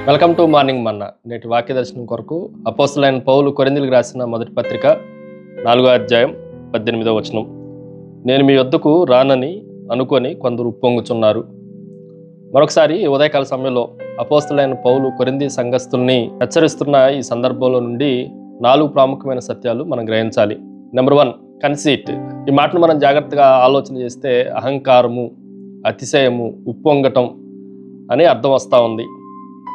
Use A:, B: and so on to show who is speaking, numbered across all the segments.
A: Welcome to morning మన్నా. నేటి వాక్య దర్శనం కొరకు అపోస్తలుడైన పౌలు కొరింథీయులకు రాసిన మొదటి పత్రిక 4వ అధ్యాయం 18వ వచనం. నేను మీ వద్దకు రానని అనుకొని కొందరు ఉప్పొంగుచున్నారు. మరొకసారి ఉదయకాల సమయంలో అపోస్తలుడైన పౌలు కొరింథీ సంఘస్థుల్ని హెచ్చరిస్తున్న ఈ సందర్భంలో నుండి 4 ప్రాముఖ్యమైన సత్యాలు మనం గ్రహించాలి. Number 1, conceit. ఈ మాటను మనం జాగ్రత్తగా ఆలోచన చేస్తే అహంకారము, అతిశయము, ఉప్పొంగటం అని అర్థం వస్తూ ఉంది.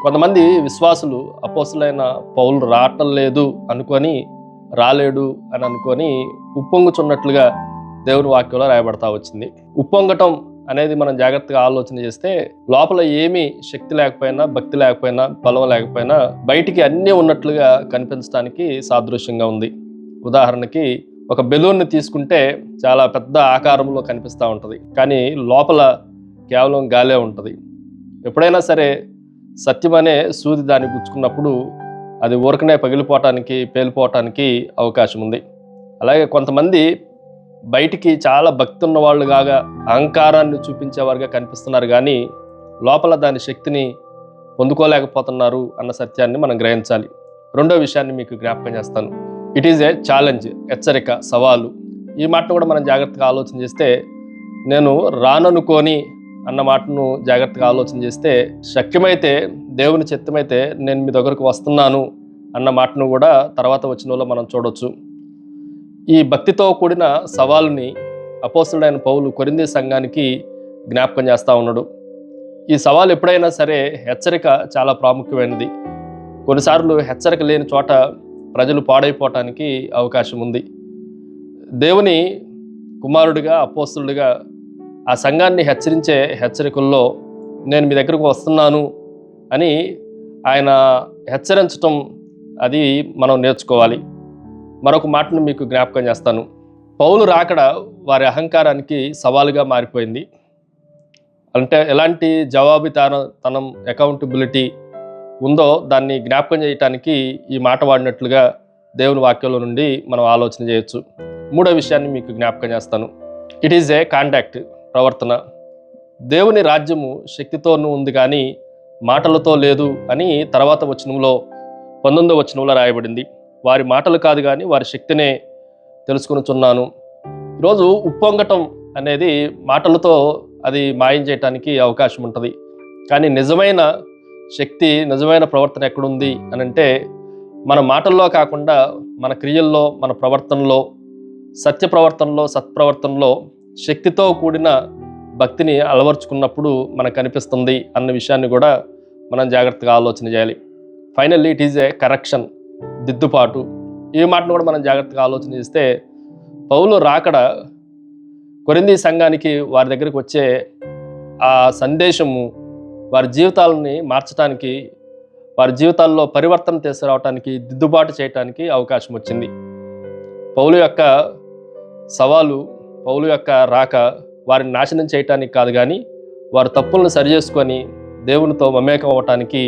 A: కొంతమంది విశ్వాసులు అపోస్తలుడైన పౌలు రావటం లేదు అనుకొని, రాలేడు అని అనుకొని ఉప్పొంగుచున్నట్లుగా దేవుని వాక్యంలో రాయబడతా వచ్చింది. ఉప్పొంగటం అనేది మనం జాగ్రత్తగా ఆలోచన చేస్తే లోపల ఏమీ శక్తి లేకపోయినా, భక్తి లేకపోయినా, బలం లేకపోయినా బయటికి అన్నీ ఉన్నట్లుగా కనిపించడానికి సాదృశ్యంగా ఉంది. ఉదాహరణకి ఒక బెలూన్ని తీసుకుంటే చాలా పెద్ద ఆకారంలో కనిపిస్తూ ఉంటుంది, కానీ లోపల కేవలం గాలే ఉంటుంది. ఎప్పుడైనా సరే సత్యం అనే సూది దాన్ని గుచ్చుకున్నప్పుడు అది ఊరకనే పగిలిపోవటానికి, పేలిపోవటానికి అవకాశం ఉంది. అలాగే కొంతమంది బయటికి చాలా భక్తి ఉన్న వాళ్ళు కాగా అహంకారాన్ని చూపించేవారుగా కనిపిస్తున్నారు, కానీ లోపల దాని శక్తిని పొందుకోలేకపోతున్నారు అన్న సత్యాన్ని మనం గ్రహించాలి. రెండో విషయాన్ని మీకు జ్ఞాపకం చేస్తాను. ఇట్ ఈజ్ ఏ ఛాలెంజ్, హెచ్చరిక, సవాలు. ఈ మాటను కూడా మనం జాగ్రత్తగా ఆలోచన చేస్తే, నేను రాననుకొని అన్న మాటను జాగ్రత్తగా ఆలోచన చేస్తే, శక్యమైతే దేవుని చిత్తమైతే నేను మీ దగ్గరకు వస్తున్నాను అన్న మాటను కూడా తర్వాత వచనంలో మనం చూడొచ్చు. ఈ భక్తితో కూడిన సవాలుని అపోస్తలుడైన పౌలు కొరింథీ సంఘానికి జ్ఞాపకం చేస్తూ ఉన్నాడు. ఈ సవాలు ఎప్పుడైనా సరే హెచ్చరిక చాలా ప్రాముఖ్యమైనది. కొన్నిసార్లు హెచ్చరిక లేని చోట ప్రజలు పాడైపోవటానికి అవకాశం ఉంది. దేవుని కుమారుడిగా, అపోస్తలుడిగా ఆ సంఘాన్ని హెచ్చరించే హెచ్చరికల్లో నేను మీ దగ్గరకు వస్తున్నాను అని ఆయన హెచ్చరించటం, అది మనం నేర్చుకోవాలి. మరొక మాటను మీకు జ్ఞాపకం చేస్తాను. పౌలు రాకడ వారి అహంకారానికి సవాలుగా మారిపోయింది. అంటే ఎలాంటి జవాబుదారీతనం, అకౌంటబిలిటీ ఉందో దాన్ని జ్ఞాపకం చేయటానికి ఈ మాట వాడినట్లుగా దేవుని వాక్యంలో నుండి మనం ఆలోచన చేయొచ్చు. మూడో విషయాన్ని మీకు జ్ఞాపకం చేస్తాను. ఇట్ ఈజ్ ఏ కాంటాక్ట్, ప్రవర్తన. దేవుని రాజ్యము శక్తితోనూ ఉంది కానీ మాటలతో లేదు అని తర్వాత వచనంలో 19వ వచనంలో రాయబడింది. వారి మాటలు కాదు కానీ వారి శక్తినే తెలుసుకొనుచున్నాను. ఈరోజు ఉప్పొంగటం అనేది మాటలతో అది మాయం చేయటానికి అవకాశం ఉంటుంది, కానీ నిజమైన శక్తి, నిజమైన ప్రవర్తన ఎక్కడుంది అని అంటే మన మాటల్లో కాకుండా మన క్రియల్లో, మన ప్రవర్తనలో, సత్య ప్రవర్తనలో, సత్ప్రవర్తనలో శక్తితో కూడిన భక్తిని అలవర్చుకున్నప్పుడు మనకు కనిపిస్తుంది అన్న విషయాన్ని కూడా మనం జాగ్రత్తగా ఆలోచన చేయాలి. Finally it is a correction, దిద్దుపాటు. ఈ మాటను కూడా మనం జాగ్రత్తగా ఆలోచన చేస్తే, పౌలు రాకడ కొరింథీ సంఘానికి వారి దగ్గరికి వచ్చే ఆ సందేశము వారి జీవితాలని మార్చడానికి, వారి జీవితాల్లో పరివర్తన తీసుకురావటానికి, దిద్దుబాటు చేయటానికి అవకాశం వచ్చింది. పౌలు యొక్క సవాలు, పౌలు యొక్క రాక వారిని నాశనం చేయటానికి కాదు, కానీ వారి తప్పులను సరిచేసుకొని దేవునితో మమేకం అవ్వటానికి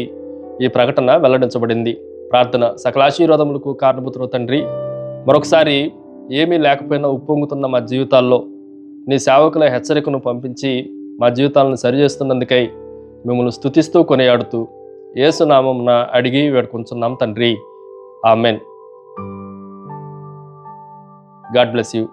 A: ఈ ప్రకటన వెల్లడించబడింది. ప్రార్థన. సకల ఆశీర్వాదములకు కారణభూతుడు తండ్రి, మరొకసారి ఏమీ లేకపోయినా ఉప్పొంగుతున్న మా జీవితాల్లో నీ సేవకుల హెచ్చరికను పంపించి మా జీవితాలను సరిచేస్తున్నందుకై మిమ్మల్ని స్తుతిస్తూ కొనియాడుతూ యేసు నామమున అడిగి వేడుకొంచున్నాం తండ్రి. ఆమెన్. God bless you.